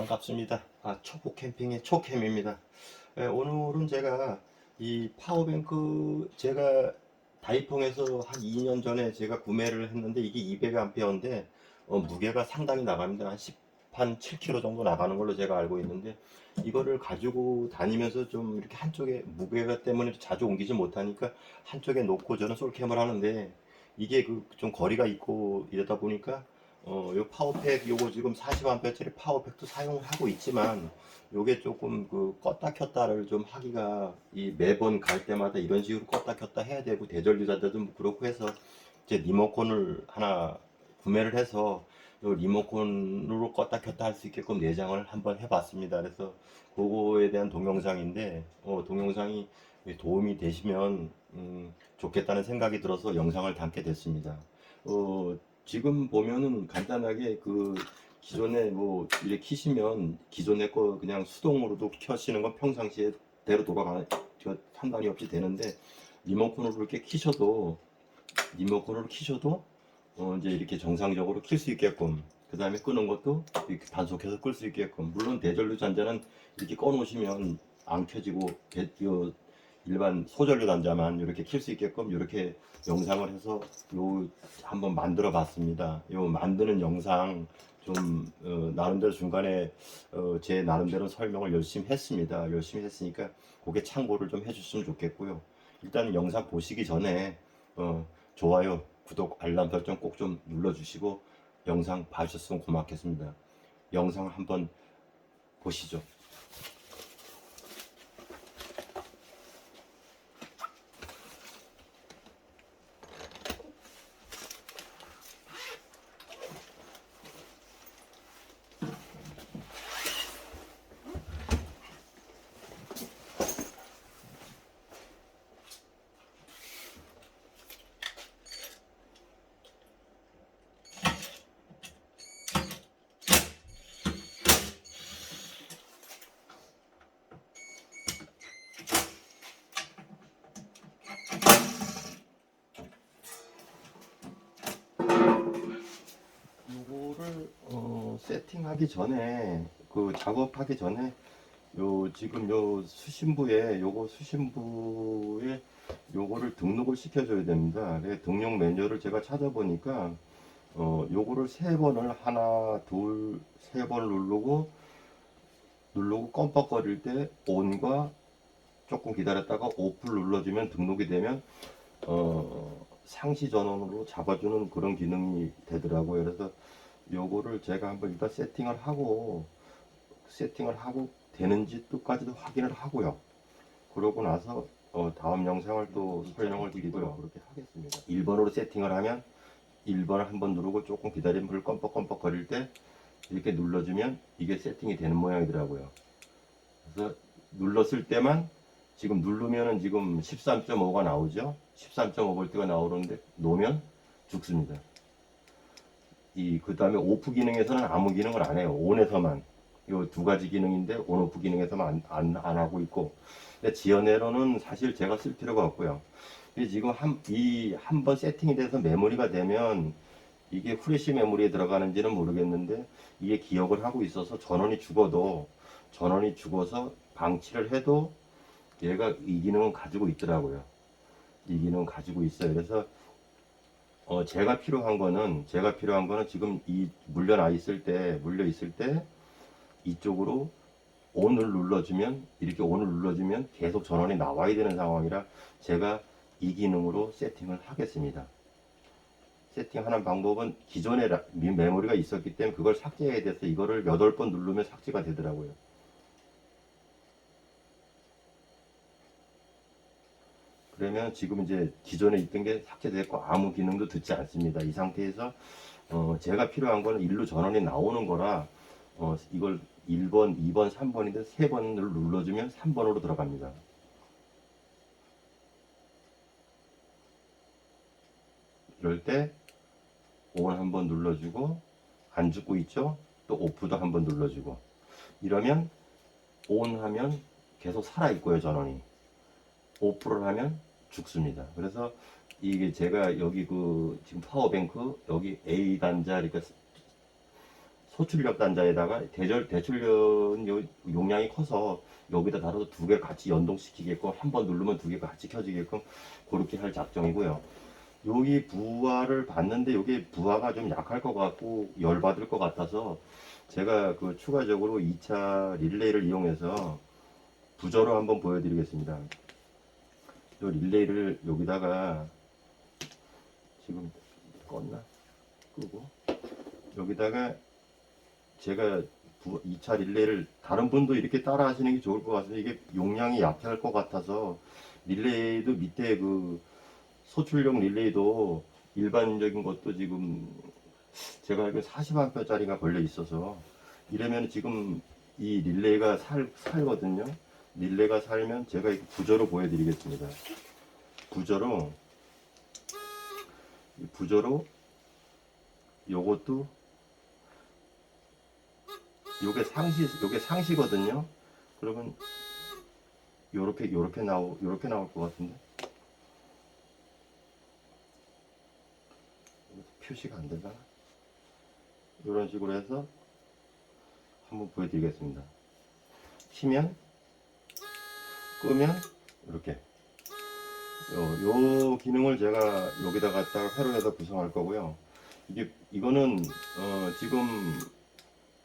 반갑습니다. 초보 캠핑의 초캠입니다. 오늘은 제가 이 파워뱅크 제가 다이풍에서 한 2년 전에 제가 구매를 했는데 이게 200A인데 무게가 상당히 나갑니다. 한 7kg 정도 나가는 걸로 제가 알고 있는데 이거를 가지고 다니면서 좀 이렇게 한쪽에 무게가 때문에 자주 옮기지 못하니까 한쪽에 놓고 저는 솔캠을 하는데 이게 그 좀 거리가 있고 이러다 보니까 요 파워팩 요거 지금 40A짜리 파워팩도 사용을 하고 있지만 요게 조금 그 껐다 켰다를 좀 하기가 이 매번 갈 때마다 이런 식으로 껐다 켰다 해야 되고 대전유자들도 뭐 그렇고 해서 이제 리모컨을 하나 구매를 해서 요 리모컨으로 껐다 켰다 할 수 있게끔 내장을 한번 해봤습니다. 그래서 그거에 대한 동영상인데 동영상이 도움이 되시면 좋겠다는 생각이 들어서 영상을 담게 됐습니다. 지금 보면은 간단하게 그 기존에 뭐 이렇게 키시면 기존에 거 그냥 수동으로도 켜시는 건 평상시에 대로 돌아가 상관이 없이 되는데 리모컨으로 이렇게 키셔도 이제 이렇게 정상적으로 킬 수 있게끔 그 다음에 끄는 것도 이렇게 단속해서 끌 수 있게끔 물론 대전류 단자는 이렇게 꺼 놓으시면 안 켜지고 일반 소전류 단자만 이렇게 킬 수 있게끔 이렇게 영상을 해서 요 한번 만들어 봤습니다. 요 만드는 영상 좀 나름대로 중간에 제 나름대로 설명을 열심히 했습니다. 열심히 했으니까 그게 참고를 좀 해주시면 좋겠고요. 일단 영상 보시기 전에 좋아요, 구독, 알람 설정 꼭 좀 눌러주시고 영상 봐주셨으면 고맙겠습니다. 영상 한번 보시죠. 요거를 세팅하기 전에 그 작업하기 전에 요 지금 요 수신부에 요거를 등록을 시켜줘야 됩니다. 그래서 등록 매뉴얼을 제가 찾아보니까 요거를 세 번을 하나 둘 세 번 누르고 껌뻑거릴 때 ON과 조금 기다렸다가 OFF를 눌러주면 등록이 되면 상시 전원으로 잡아주는 그런 기능이 되더라고요. 그래서 요거를 제가 한번 일단 세팅을 하고 되는지 또까지도 확인을 하고요. 그러고 나서 다음 영상을 또 설명을 드리도록 그렇게 하겠습니다. 1번으로 세팅을 하면 1번을 한번 누르고 조금 기다리면 불 껌뻑껌뻑 거릴 때 이렇게 눌러주면 이게 세팅이 되는 모양이더라고요. 그래서 눌렀을 때만 지금 누르면은 지금 13.5가 나오죠. 13.5V가 나오는데 놓으면 죽습니다. 그 다음에 오프 기능에서는 아무 기능을 안 해요. 온에서만. 요 두 가지 기능인데 온 오프 기능에서만 안 하고 있고. 근데 지연회로는 사실 제가 쓸 필요가 없고요. 지금 한 번 세팅이 돼서 메모리가 되면 이게 후레쉬 메모리에 들어가는지는 모르겠는데 이게 기억을 하고 있어서 전원이 죽어서 방치를 해도 얘가 이 기능은 가지고 있더라고요. 이 기능은 가지고 있어요. 그래서 제가 필요한 거는 지금 이 물려 있을 때 이쪽으로 이렇게 온을 눌러주면 계속 전원이 나와야 되는 상황이라 제가 이 기능으로 세팅을 하겠습니다. 세팅하는 방법은 기존에 메모리가 있었기 때문에 그걸 삭제해야 돼서 이거를 8번 누르면 삭제가 되더라고요. 그러면 지금 이제 기존에 있던 게 삭제됐고 아무 기능도 듣지 않습니다. 이 상태에서 제가 필요한 거는 일로 전원이 나오는 거라 이걸 1번, 2번, 3번인데 3번을 눌러주면 3번으로 들어갑니다. 이럴 때 ON 한번 눌러주고 안 죽고 있죠? 또 OFF도 한번 눌러주고 이러면 ON 하면 계속 살아있고요, 전원이. OFF를 하면 죽습니다. 그래서 이게 제가 여기 지금 파워뱅크 여기 A 단자 이렇게 소출력 단자에다가 대출력 용량이 커서 여기다 달아서 두 개 같이 연동시키게끔 한 번 누르면 두 개가 같이 켜지게끔 그렇게 할 작정이고요. 여기 부하를 봤는데 여기 부하가 좀 약할 것 같고 열받을 것 같아서 제가 그 추가적으로 2차 릴레이를 이용해서 부저로 한번 보여드리겠습니다. 이 릴레이를 여기다가 지금 껐나? 끄고 여기다가 제가 2차 릴레이를 다른 분도 이렇게 따라 하시는 게 좋을 것 같은데 이게 용량이 약할 것 같아서 릴레이도 밑에 그 소출력 릴레이도 일반적인 것도 지금 제가 알기로 40A 짜리가 걸려 있어서 이러면 지금 이 릴레이가 살거든요. 릴레이가 살면 제가 이거 부저로 보여드리겠습니다. 부저로 요것도 요게 상시거든요. 그러면 요렇게 나올 것 같은데 표시가 안 되나? 이런 식으로 해서 한번 보여드리겠습니다. 키면 끄면 이렇게 요 기능을 제가 여기다 갖다가 회로에다 구성할 거고요. 이거는 지금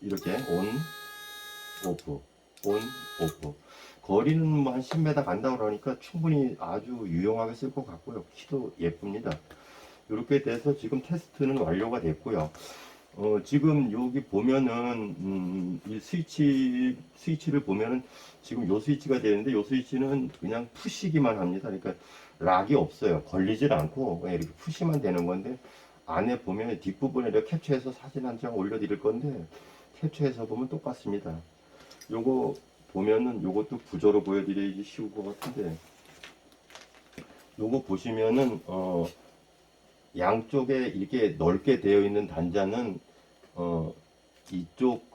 이렇게 오프 거리는 뭐 한 10m 간다고 그러니까 충분히 아주 유용하게 쓸 것 같고요. 키도 예쁩니다. 이렇게 돼서 지금 테스트는 완료가 됐고요. 지금 여기 보면은 이 스위치를 보면은 지금 요 스위치가 되는데 요 스위치는 그냥 푸시기만 합니다. 그러니까 락이 없어요. 걸리질 않고 그냥 이렇게 푸시만 되는 건데 안에 보면 뒷부분에 이렇게 캡처해서 사진 한 장 올려드릴 건데 캡처해서 보면 똑같습니다. 요거 보면은 요것도 부저로 보여드리기 쉬울 것 같은데 요거 보시면은 양쪽에 이렇게 넓게 되어 있는 단자는 요쪽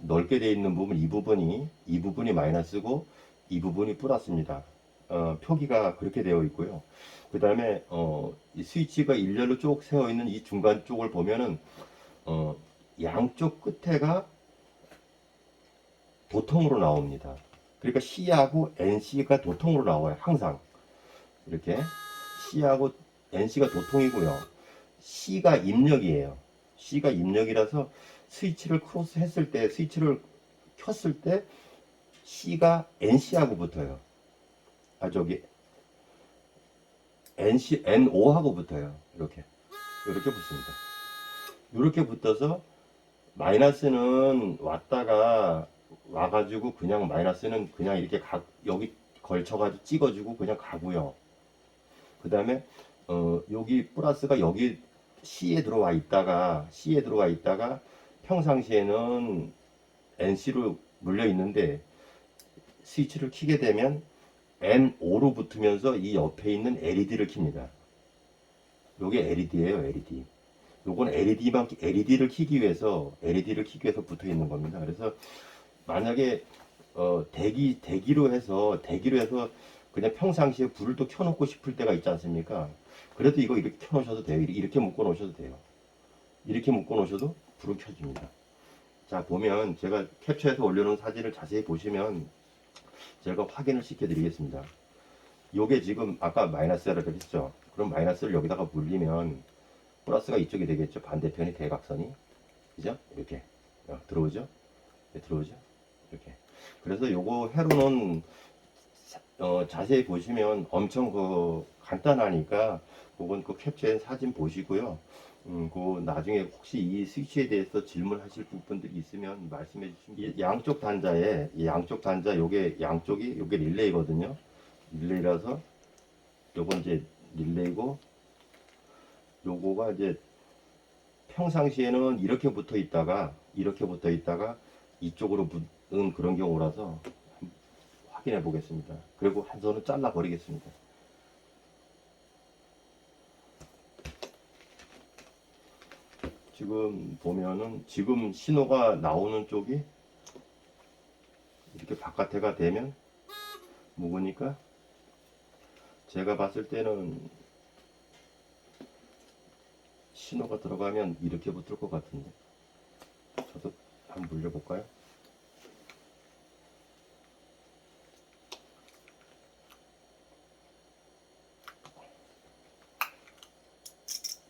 넓게 되어 있는 부분 이 부분이 마이너스고 이 부분이 플러스입니다. 표기가 그렇게 되어 있고요. 그 다음에 이 스위치가 일렬로 쭉 세워 있는 이 중간 쪽을 보면은 양쪽 끝에가 도통으로 나옵니다. 그러니까 C하고 NC가 도통으로 나와요. 항상 이렇게 C하고 NC가 도통이고요. C가 입력이에요. C가 입력이라서 스위치를 크로스 했을 때, 스위치를 켰을 때 C가 NC하고 붙어요. NO하고 붙어요. 이렇게 붙습니다. 이렇게 붙어서 마이너스는 와가지고 그냥 마이너스는 그냥 이렇게 여기 걸쳐가지고 찍어주고 그냥 가고요. 그 다음에 여기 플러스가 여기 C에 들어와 있다가 평상시에는 NC로 물려 있는데 스위치를 켜게 되면 N5로 붙으면서 이 옆에 있는 LED를 켭니다. 요게 LED예요, LED. 요건 LED를 켜기 위해서 붙어 있는 겁니다. 그래서 만약에 대기로 해서 그냥 평상시에 불을 또 켜놓고 싶을 때가 있지 않습니까? 그래도 이거 이렇게 켜놓으셔도 돼요. 이렇게 묶어 놓으셔도 돼요. 이렇게 묶어 놓으셔도 불을 켜줍니다. 자, 보면 제가 캡처해서 올려놓은 사진을 자세히 보시면 제가 확인을 시켜드리겠습니다. 요게 지금 아까 마이너스라고 했죠. 그럼 마이너스를 여기다가 물리면 플러스가 이쪽이 되겠죠. 반대편이 대각선이. 그죠? 이렇게 들어오죠? 네, 들어오죠? 이렇게. 그래서 요거 회로는 자세히 보시면 엄청 간단하니까 그건 캡처한 사진 보시고요. 나중에 혹시 이 스위치에 대해서 질문하실 부분들이 있으면 말씀해 주시면 이 양쪽 단자 요게 양쪽이 요게 릴레이거든요. 릴레이라서 요건 이제 릴레이고 요거가 이제 평상시에는 이렇게 붙어 있다가 이쪽으로 붙은 그런 경우라서 확인해 보겠습니다. 그리고 한 손은 잘라 버리겠습니다. 지금 보면은 지금 신호가 나오는 쪽이 이렇게 바깥에가 되면 묵으니까 제가 봤을 때는 신호가 들어가면 이렇게 붙을 것 같은데 저도 한번 물려볼까요?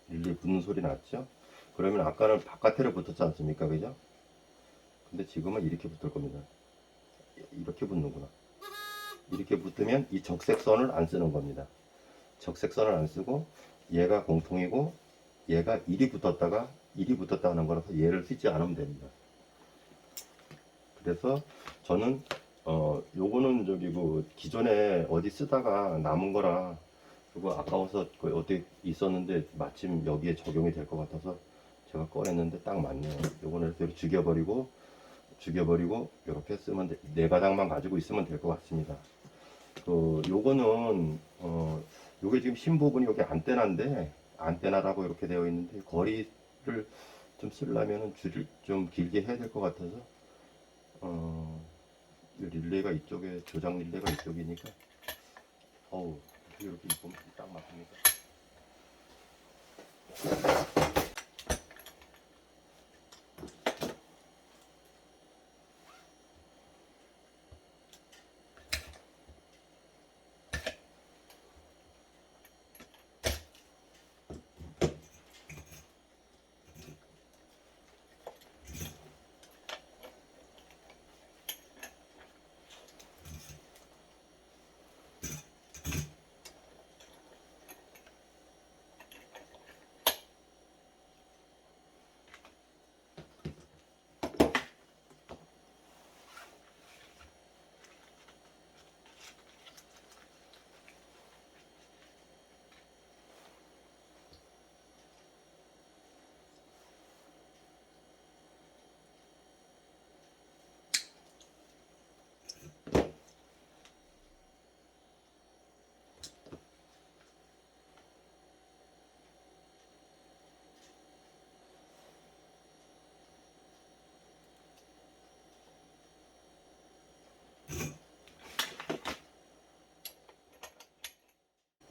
릴레이 붙는 소리 났죠? 그러면 아까는 바깥으로 붙었지 않습니까? 그죠? 근데 지금은 이렇게 붙을 겁니다. 이렇게 붙는구나. 이렇게 붙으면 이 적색선을 안 쓰는 겁니다. 적색선을 안 쓰고 얘가 공통이고 얘가 1이 붙었다가 1이 붙었다 하는 거라서 얘를 쓰지 않으면 됩니다. 그래서 저는 요거는 저기 그 기존에 어디 쓰다가 남은 거라 그거 아까워서 그 어디 있었는데 마침 여기에 적용이 될 것 같아서 제가 꺼냈는데 딱 맞네요. 요거는 이렇게 죽여버리고 이렇게 쓰면 네 가닥만 가지고 있으면 될 것 같습니다. 요거는 요게 지금 흰 부분이 여기 안테나인데 안테나라고 이렇게 되어 있는데 거리를 좀 쓰려면은 줄을 좀 길게 해야 될 것 같아서 이 릴레이가 이쪽에 조작 릴레이가 이쪽이니까 어우 이렇게 입으면 딱 맞습니다.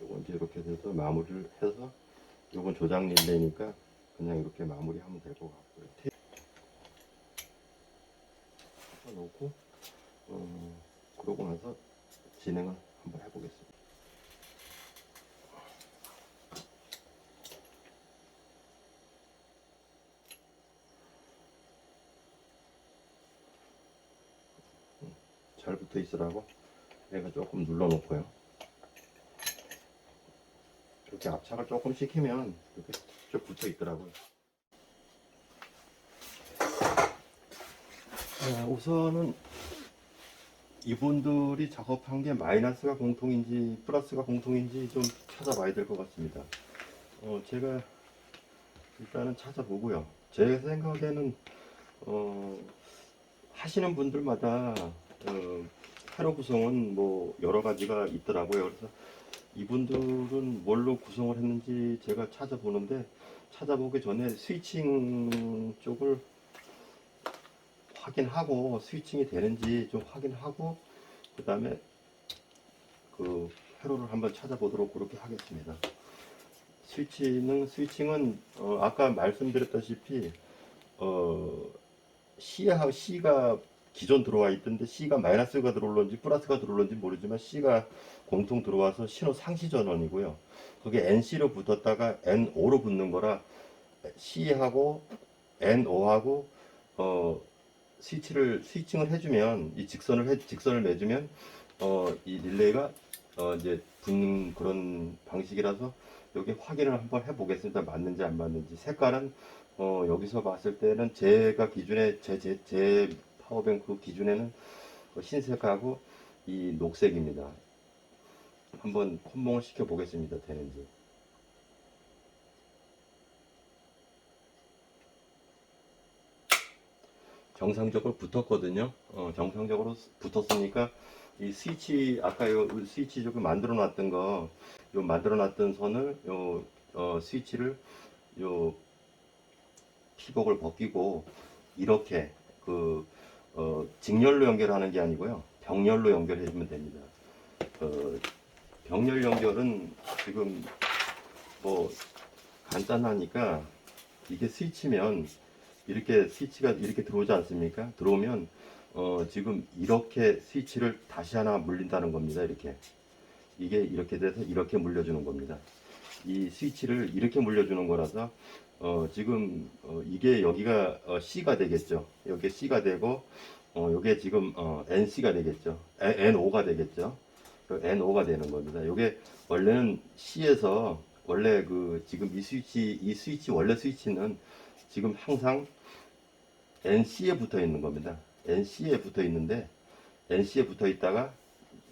요건 이제 이렇게 돼서 마무리를 해서 요건 조작 릴레이니까 그냥 이렇게 마무리하면 될 것 같고요. 테이프 놓고 그러고 나서 진행을 한번 해보겠습니다. 잘 붙어 있으라고 내가 조금 눌러 놓고요. 이렇게 압착을 조금 시키면 이렇게 쭉 붙어 있더라고요. 우선은 이분들이 작업한 게 마이너스가 공통인지 플러스가 공통인지 좀 찾아봐야 될 것 같습니다. 제가 일단은 찾아보고요. 제 생각에는 하시는 분들마다 회로 구성은 뭐 여러 가지가 있더라고요. 그래서 이분들은 뭘로 구성을 했는지 제가 찾아보는데 찾아보기 전에 스위칭 쪽을 확인하고 스위칭이 되는지 좀 확인하고 그 다음에 그 회로를 한번 찾아보도록 그렇게 하겠습니다. 스위칭은 아까 말씀드렸다시피 C가 기존 들어와 있던데 C가 마이너스가 들어올런지 플러스가 들어올런지 모르지만 C가 공통 들어와서 신호 상시 전원이고요. 그게 NC로 붙었다가 NO로 붙는 거라 C하고 NO하고 스위칭을 해주면 이 직선을 매주면 이 릴레이가 이제 붙는 그런 방식이라서 여기 확인을 한번 해보겠습니다. 맞는지 안 맞는지. 색깔은 여기서 봤을 때는 제가 기준에 제 파워뱅크 기준에는 흰색하고 이 녹색입니다. 한번 콤봉을 시켜 보겠습니다. 되는지. 정상적으로 붙었거든요. 정상적으로 붙었으니까 이 스위치 아까 요 스위치 조금 만들어 놨던 거, 요 만들어 놨던 선을 스위치를 요 피복을 벗기고 이렇게 직렬로 연결하는 게 아니고요. 병렬로 연결해 주면 됩니다. 병렬 연결은 지금 뭐 간단하니까 이게 스위치면 이렇게 스위치가 이렇게 들어오지 않습니까? 들어오면 지금 이렇게 스위치를 다시 하나 물린다는 겁니다. 이렇게 이게 이렇게 돼서 이렇게 물려주는 겁니다. 이 스위치를 이렇게 물려주는 거라서 지금 이게 여기가 C가 되겠죠. 여기 C가 되고 요게 지금 NC가 되겠죠. NO가 되겠죠. NO가 되는 겁니다. 요게 원래는 C에서 원래 그 지금 이 스위치 원래 스위치는 지금 항상 NC에 붙어 있는 겁니다. NC에 붙어 있는데 NC에 붙어 있다가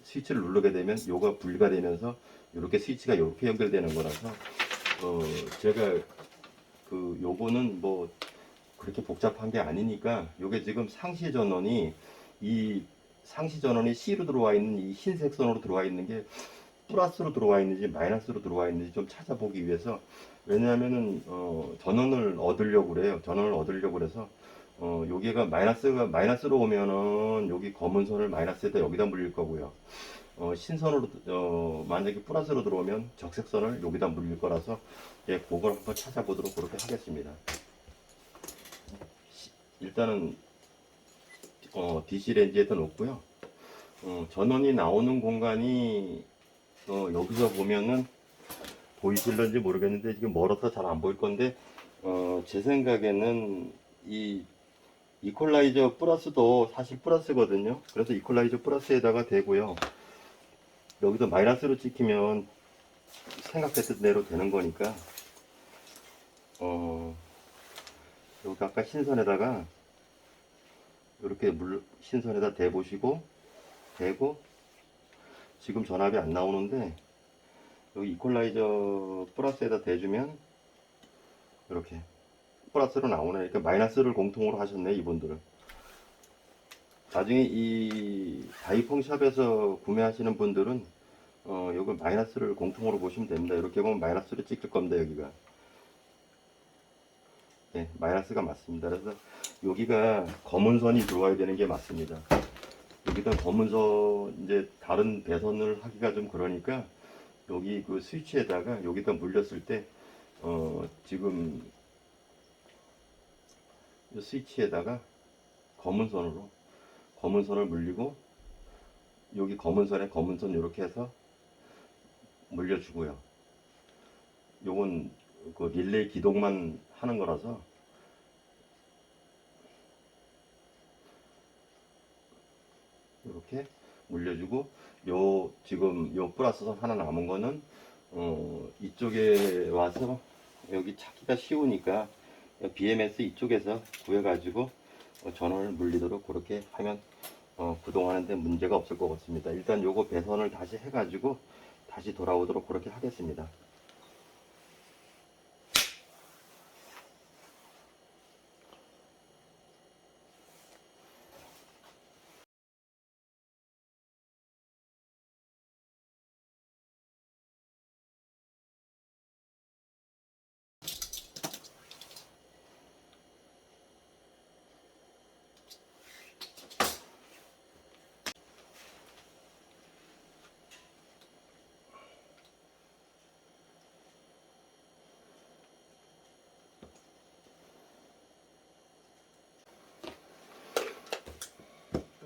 스위치를 누르게 되면 요가 분리가 되면서 이렇게 스위치가 이렇게 연결되는 거라서 제가 그 요거는 뭐 그렇게 복잡한 게 아니니까 요게 지금 상시 전원이 이 상시 전원이 C로 들어와 있는 이 흰색 선으로 들어와 있는 게 플러스로 들어와 있는지 마이너스로 들어와 있는지 좀 찾아보기 위해서 왜냐하면은 전원을 얻으려고 그래요. 전원을 얻으려고 그래서 여기가 마이너스로 오면은 여기 검은 선을 마이너스에다 여기다 물릴 거고요. 신선으로 만약에 플러스로 들어오면 적색선을 여기다 물릴 거라서 예, 그걸 한번 찾아보도록 그렇게 하겠습니다. 일단은 DC 렌즈에다 놓고요. 전원이 나오는 공간이 여기서 보면은 보이실런지 모르겠는데 지금 멀어서 잘 안 보일 건데 제 생각에는 이 이퀄라이저 플러스도 사실 플러스거든요. 그래서 이퀄라이저 플러스에다가 대고요. 여기서 마이너스로 찍히면 생각했던 대로 되는 거니까 여기 아까 신선에다가 이렇게 신선에다 대보시고 대고 지금 전압이 안 나오는데 여기 이퀄라이저 플러스에다 대주면 이렇게 플러스로 나오네. 그러니까 마이너스를 공통으로 하셨네 이분들은. 나중에 이 다이펑 샵에서 구매하시는 분들은 여기 마이너스를 공통으로 보시면 됩니다. 이렇게 보면 마이너스로 찍힐 겁니다. 여기가 네, 마이너스가 맞습니다. 그래서 여기가 검은 선이 들어와야 되는 게 맞습니다. 여기다 검은 선 이제 다른 배선을 하기가 좀 그러니까 여기 그 스위치에다가 여기다 물렸을 때 지금 이 스위치에다가 검은 선을 물리고 여기 검은 선에 검은 선 이렇게 해서 물려주고요. 요건 그 릴레이 기동만 하는 거라서 이렇게 물려주고 지금 요 플러스 선 하나 남은 거는 이쪽에 와서 여기 찾기가 쉬우니까 BMS 이쪽에서 구해가지고 전원을 물리도록 그렇게 하면 구동하는데 문제가 없을 것 같습니다. 일단 요거 배선을 다시 해가지고 다시 돌아오도록 그렇게 하겠습니다.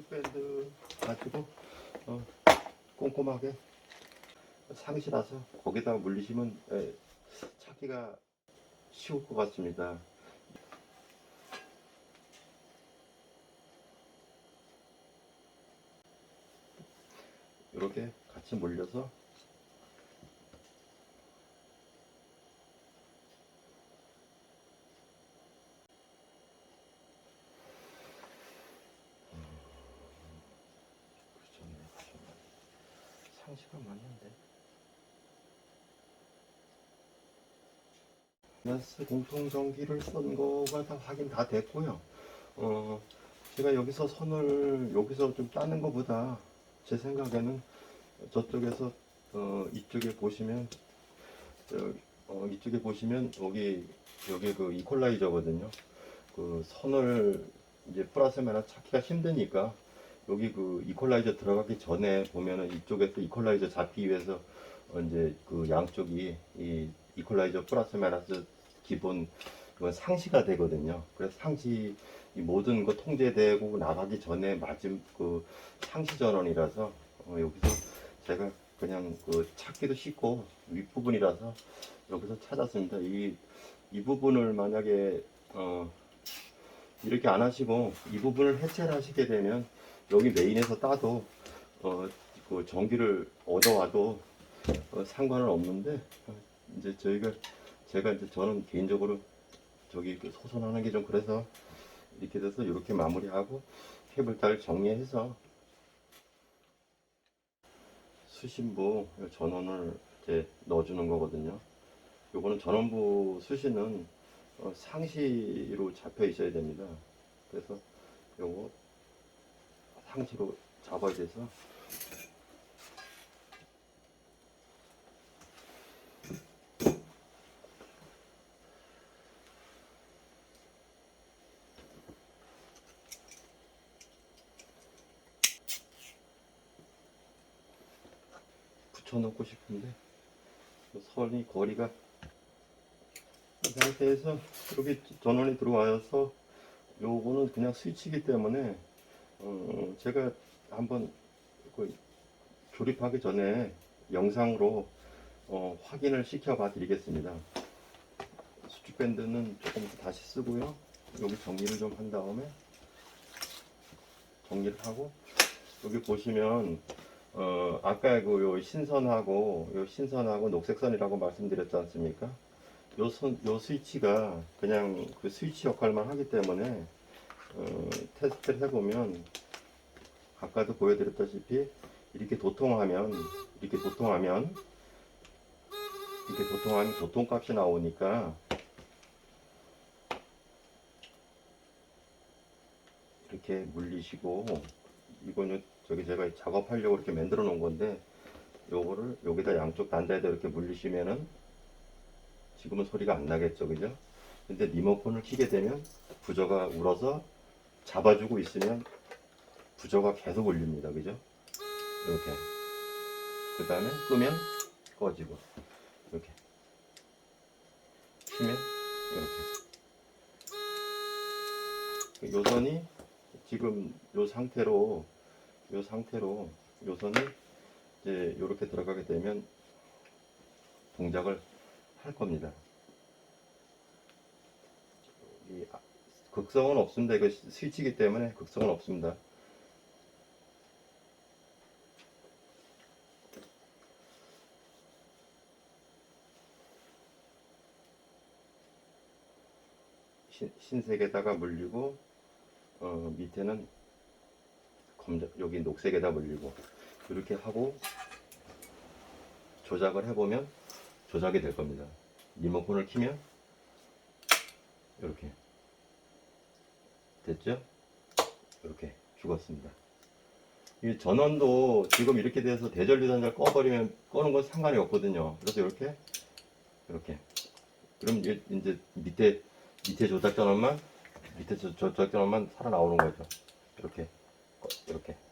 밴드 가지고 꼼꼼하게 상시라서 거기다 물리시면 찾기가 쉬울 것 같습니다. 이렇게 같이 물려서 상시가 맞는데 마이너스 공통전기를 쓴 거가 다 확인 다 됐고요. 제가 여기서 선을 여기서 좀 따는 것보다 제 생각에는 저쪽에서 이쪽에 보시면 이쪽에 보시면 여기 그 이퀄라이저거든요. 그 선을 이제 플러스 마이너스 찾기가 힘드니까 여기 그 이퀄라이저 들어가기 전에 보면은 이쪽에서 이퀄라이저 잡기 위해서 이제 그 양쪽이 이 이퀄라이저 플러스 마이너스 기본 그건 상시가 되거든요. 그래서 상시 이 모든 거 통제되고 나가기 전에 맞은 그 상시 전원이라서 여기서 제가 그냥 그 찾기도 쉽고 윗부분이라서 여기서 찾았습니다. 이 부분을 만약에 이렇게 안 하시고 이 부분을 해체를 하시게 되면 여기 메인에서 따도 그 전기를 얻어와도 상관은 없는데 이제 제가 이제 저는 개인적으로 저기 그 소선하는 게 좀 그래서 이렇게 돼서 이렇게 마무리하고 케이블 달 정리해서 수신부 전원을 이제 넣어주는 거거든요. 요거는 전원부 수신은 상시로 잡혀 있어야 됩니다. 그래서 요거 상시로 잡아야 돼서 붙여놓고 싶은데 선이 거리가 이 상태에서 여기 전원이 들어와서 요거는 그냥 스위치이기 때문에 제가 한번 그 조립하기 전에 영상으로 확인을 시켜 봐 드리겠습니다. 수축 밴드는 조금 다시 쓰고요. 여기 정리를 좀 한 다음에 정리를 하고 여기 보시면 아까 그 요 신선하고 녹색선이라고 말씀드렸지 않습니까? 요 스위치가 그냥 그 스위치 역할만 하기 때문에 테스트를 해보면 아까도 보여드렸다시피 이렇게 도통하면 도통값이 나오니까 이렇게 물리시고 이거는 저기 제가 작업하려고 이렇게 만들어 놓은 건데 요거를 여기다 양쪽 단자에다 이렇게 물리시면은 지금은 소리가 안 나겠죠, 그죠? 근데 리모컨을 키게 되면 부저가 울어서 잡아주고 있으면 부저가 계속 울립니다, 그죠? 이렇게. 그 다음에 끄면 꺼지고 이렇게 키면 이렇게. 요선이 지금 요 상태로 요선이 이제 이렇게 들어가게 되면 동작을 할 겁니다. 극성은 없습니다. 이거 스위치이기 때문에 극성은 없습니다. 흰색에다가 물리고 밑에는 여기 녹색에다 물리고 이렇게 하고 조작을 해보면 조작이 될 겁니다. 리모컨을 키면 이렇게 됐죠? 이렇게 죽었습니다. 이 전원도 지금 이렇게 돼서 대전류 단자를 꺼버리면 꺼는 건 상관이 없거든요. 그래서 이렇게 그럼 이제 밑에 조작 전원만 살아 나오는 거죠. 이렇게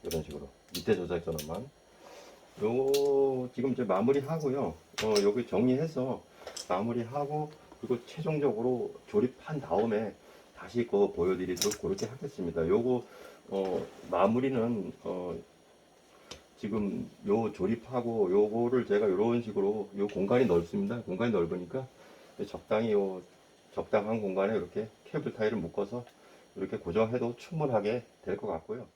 이런 식으로 밑에 조작 전원만 요 지금 이제 마무리하고요. 여기 정리해서 마무리하고 그리고 최종적으로 조립한 다음에 다시 그 보여드리도록 그렇게 하겠습니다. 요거 마무리는 지금 요 조립하고 요거를 제가 이런 식으로 요 공간이 넓습니다. 공간이 넓으니까 적당히 적당한 공간에 이렇게 케이블 타이를 묶어서 이렇게 고정해도 충분하게 될 것 같고요.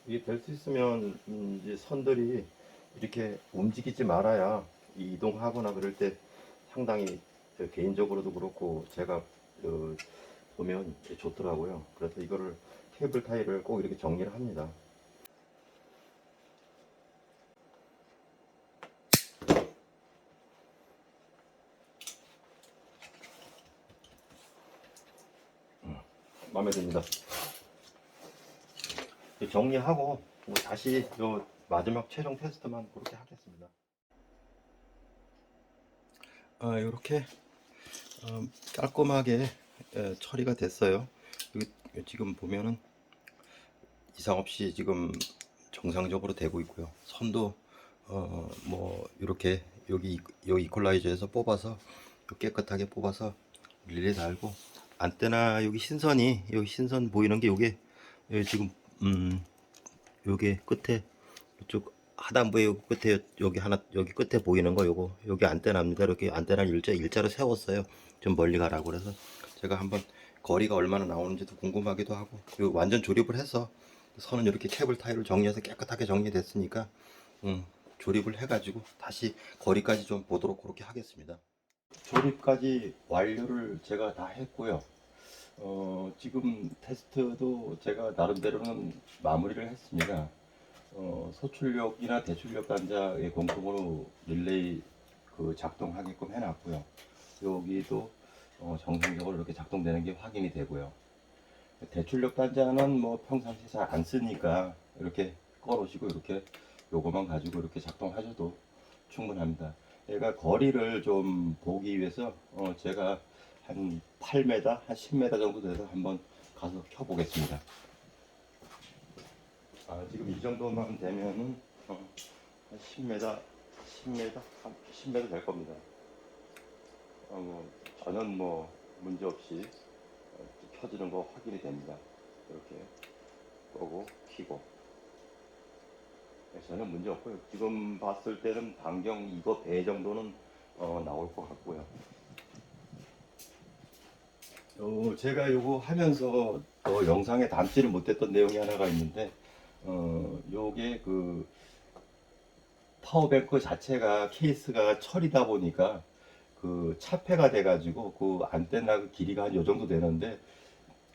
이게 될 수 있으면 이제 선들이 이렇게 움직이지 말아야 이동하거나 그럴 때 상당히 개인적으로도 그렇고 제가 보면 좋더라고요. 그래서 이거를 케이블 타이를 꼭 이렇게 정리를 합니다. 마음에 듭니다. 정리하고 다시 요 마지막 최종 테스트만 그렇게 하겠습니다. 이렇게 깔끔하게 처리가 됐어요. 여기 지금 보면은 이상 없이 지금 정상적으로 되고 있고요. 선도 뭐 이렇게 여기 이퀄라이저에서 뽑아서 깨끗하게 뽑아서 릴레이 달고, 안테나 여기 신선 보이는 게 요게 지금 요게 끝에 이쪽 하단부에 요 끝에 여기 하나 여기 끝에 보이는 거 요거 여기 안테나입니다. 이렇게 안테나를 일자로 세웠어요. 좀 멀리 가라고. 그래서 제가 한번 거리가 얼마나 나오는지도 궁금하기도 하고, 요 완전 조립을 해서 선은 이렇게 케이블 타이를 정리해서 깨끗하게 정리됐으니까 조립을 해가지고 다시 거리까지 좀 보도록 그렇게 하겠습니다. 조립까지 완료를 제가 다 했고요. 지금 테스트도 제가 나름대로는 마무리를 했습니다. 소출력이나 대출력 단자의 공통으로 릴레이 작동하게끔 해놨고요. 여기도 정상적으로 이렇게 작동되는 게 확인이 되고요. 대출력 단자는 뭐 평상시 잘 안 쓰니까 이렇게 꺼놓으시고 이렇게 요거만 가지고 이렇게 작동하셔도 충분합니다. 얘가 거리를 좀 보기 위해서 제가 한 8m, 한 10m 정도 돼서 한번 가서 켜보겠습니다. 지금 이 정도만 되면은 한 10m, 10m, 한 10m 될 겁니다. 전혀 뭐 문제 없이 켜지는 거 확인이 됩니다. 이렇게 끄고 켜고 전혀 문제 없고요. 지금 봤을 때는 반경 이거 배 정도는 나올 것 같고요. 제가 요거 하면서 영상에 담지를 못했던 내용이 하나가 있는데, 요게 파워뱅크 자체가 케이스가 철이다 보니까 차폐가 돼가지고 안테나 길이가 한 요 정도 되는데,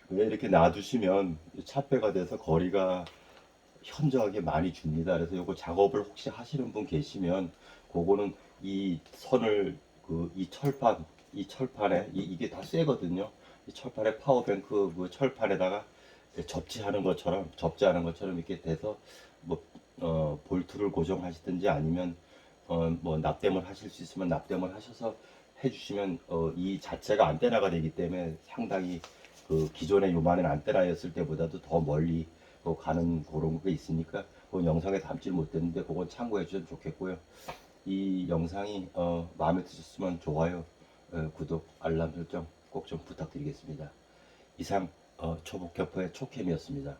왜 이렇게 놔두시면 차폐가 돼서 거리가 현저하게 많이 줍니다. 그래서 요거 작업을 혹시 하시는 분 계시면 그거는 이 선을 이 철판에 이게 다 쇠거든요. 이 철판에 파워뱅크 철판에다가 접지하는 것처럼 이렇게 돼서 뭐 볼트를 고정하시든지 아니면 뭐 납땜을 하실 수 있으면 납땜을 하셔서 해주시면 이 자체가 안테나가 되기 때문에 상당히 기존의 요만한 안테나였을 때보다도 더 멀리 가는 그런 게 있으니까 그 영상에 담지 못했는데 그건 참고해 주시면 좋겠고요. 이 영상이 마음에 드셨으면 좋아요, 구독, 알람 설정 꼭 좀 부탁드리겠습니다. 이상 초보캐퍼의 초캠이었습니다.